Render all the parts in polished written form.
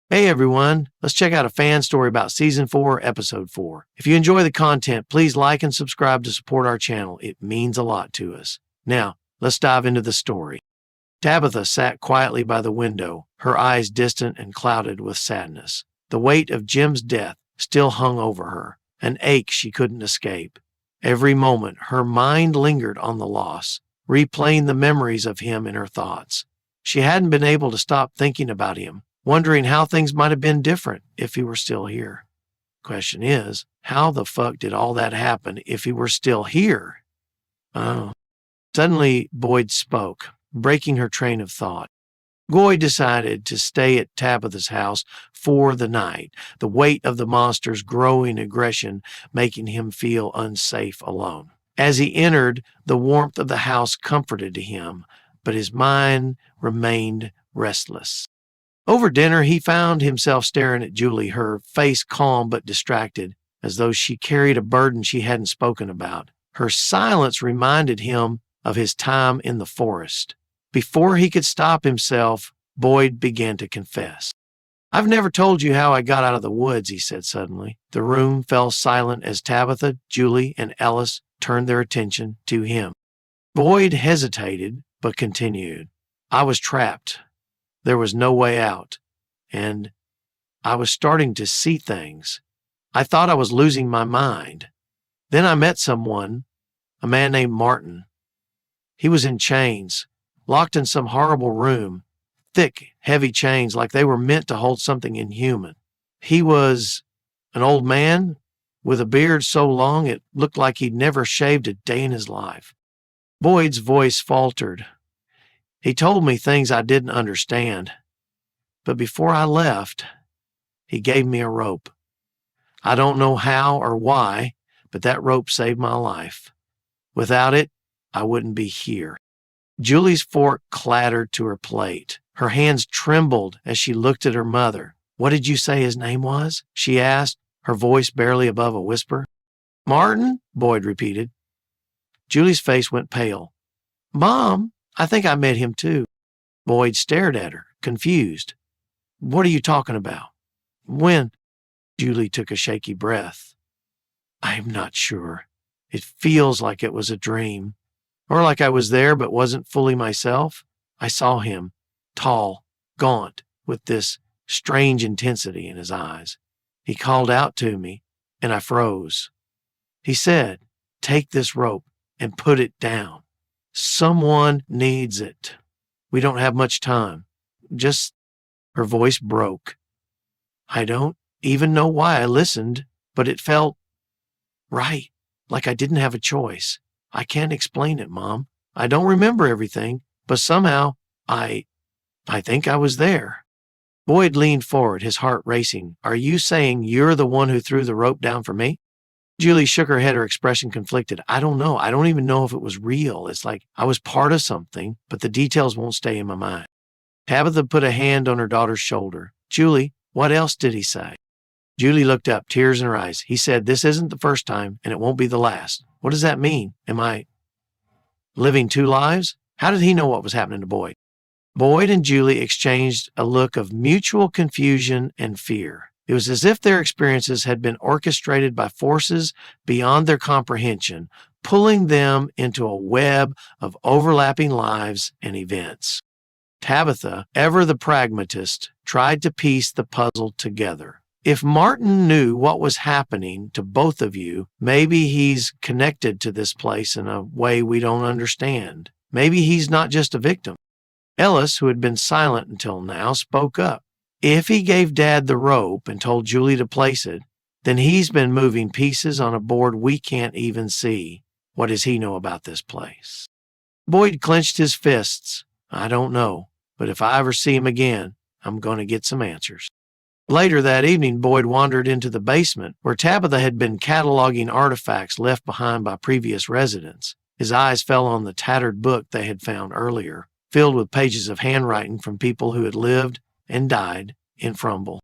Hey everyone, let's check out a fan story about Season 4, Episode 4. If you enjoy the content, please like and subscribe to support our channel. It means a lot to us. Now, let's dive into the story. Tabitha sat quietly by the window, her eyes distant and clouded with sadness. The weight of Jim's death still hung over her, an ache she couldn't escape. Every moment, her mind lingered on the loss, replaying the memories of him in her thoughts. She hadn't been able to stop thinking about him, wondering how things might have been different if he were still here. Question is, how the fuck did all that happen if he were still here? Oh. Suddenly, Boyd spoke, breaking her train of thought. Boyd decided to stay at Tabitha's house for the night, the weight of the monster's growing aggression making him feel unsafe alone. As he entered, the warmth of the house comforted him, but his mind remained restless. Over dinner, he found himself staring at Julie, her face calm but distracted, as though she carried a burden she hadn't spoken about. Her silence reminded him of his time in the forest. Before he could stop himself, Boyd began to confess. "I've never told you how I got out of the woods," he said suddenly. The room fell silent as Tabitha, Julie, and Ellis turned their attention to him. Boyd hesitated, but continued. "I was trapped. There was no way out, and I was starting to see things. I thought I was losing my mind. Then I met someone, a man named Martin. He was in chains, locked in some horrible room, thick, heavy chains like they were meant to hold something inhuman. He was an old man with a beard so long it looked like he'd never shaved a day in his life." Boyd's voice faltered. "He told me things I didn't understand. But before I left, he gave me a rope. I don't know how or why, but that rope saved my life. Without it, I wouldn't be here." Julie's fork clattered to her plate. Her hands trembled as she looked at her mother. "What did you say his name was?" she asked, her voice barely above a whisper. "Martin," Boyd repeated. Julie's face went pale. "Mom, I think I met him too." Boyd stared at her, confused. "What are you talking about? When?" Julie took a shaky breath. "I'm not sure. It feels like it was a dream, or like I was there but wasn't fully myself. I saw him, tall, gaunt, with this strange intensity in his eyes. He called out to me, and I froze. He said, 'Take this rope and put it down. Someone needs it. We don't have much time. Just—'" Her voice broke. "I don't even know why I listened, but it felt right, like I didn't have a choice. I can't explain it, Mom. I don't remember everything, but somehow I think I was there." Boyd leaned forward, his heart racing. "Are you saying you're the one who threw the rope down for me?" Julie shook her head, her expression conflicted. "I don't know. I don't even know if it was real. It's like I was part of something, but the details won't stay in my mind." Tabitha put a hand on her daughter's shoulder. "Julie, what else did he say?" Julie looked up, tears in her eyes. "He said, 'This isn't the first time, and it won't be the last.' What does that mean? Am I living two lives?" How did he know what was happening to Boyd? Boyd and Julie exchanged a look of mutual confusion and fear. It was as if their experiences had been orchestrated by forces beyond their comprehension, pulling them into a web of overlapping lives and events. Tabitha, ever the pragmatist, tried to piece the puzzle together. If Martin knew what was happening to both of you, maybe he's connected to this place in a way we don't understand. Maybe he's not just a victim. Ellis, who had been silent until now, spoke up. "If he gave Dad the rope and told Julie to place it, then he's been moving pieces on a board we can't even see. What does he know about this place?" Boyd clenched his fists. "I don't know, but if I ever see him again, I'm going to get some answers." Later that evening, Boyd wandered into the basement where Tabitha had been cataloging artifacts left behind by previous residents. His eyes fell on the tattered book they had found earlier, filled with pages of handwriting from people who had lived and died in Frumble.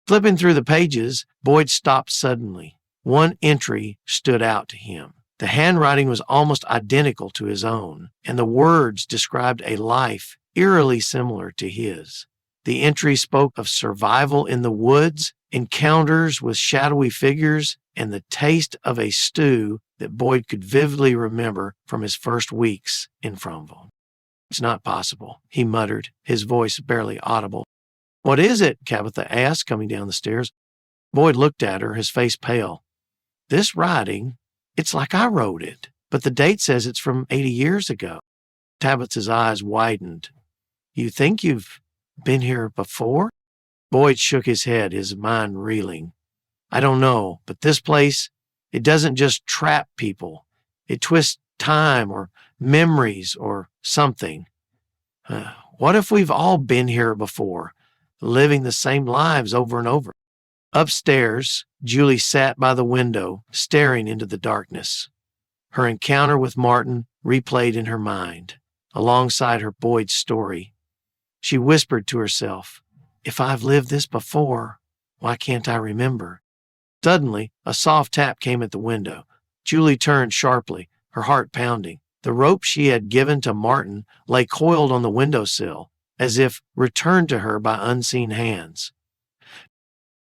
Flipping through the pages, Boyd stopped suddenly. One entry stood out to him. The handwriting was almost identical to his own, and the words described a life eerily similar to his. The entry spoke of survival in the woods, encounters with shadowy figures, and the taste of a stew that Boyd could vividly remember from his first weeks in Fromville. "It's not possible," he muttered, his voice barely audible. "What is it?" Tabitha asked, coming down the stairs. Boyd looked at her, his face pale. "This writing, it's like I wrote it, but the date says it's from 80 years ago." Tabitha's eyes widened. "You think you've been here before?" Boyd shook his head, his mind reeling. "I don't know, but this place, it doesn't just trap people. It twists time or memories or something. What if we've all been here before, living the same lives over and over?" Upstairs, Julie sat by the window, staring into the darkness. Her encounter with Martin replayed in her mind, alongside her Boyd's story. She whispered to herself, "If I've lived this before, why can't I remember?" Suddenly, a soft tap came at the window. Julie turned sharply, her heart pounding. The rope she had given to Martin lay coiled on the windowsill, as if returned to her by unseen hands.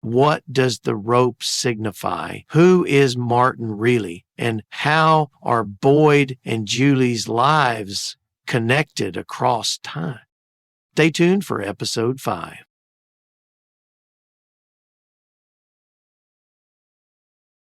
What does the rope signify? Who is Martin really? And how are Boyd and Julie's lives connected across time? Stay tuned for episode 5.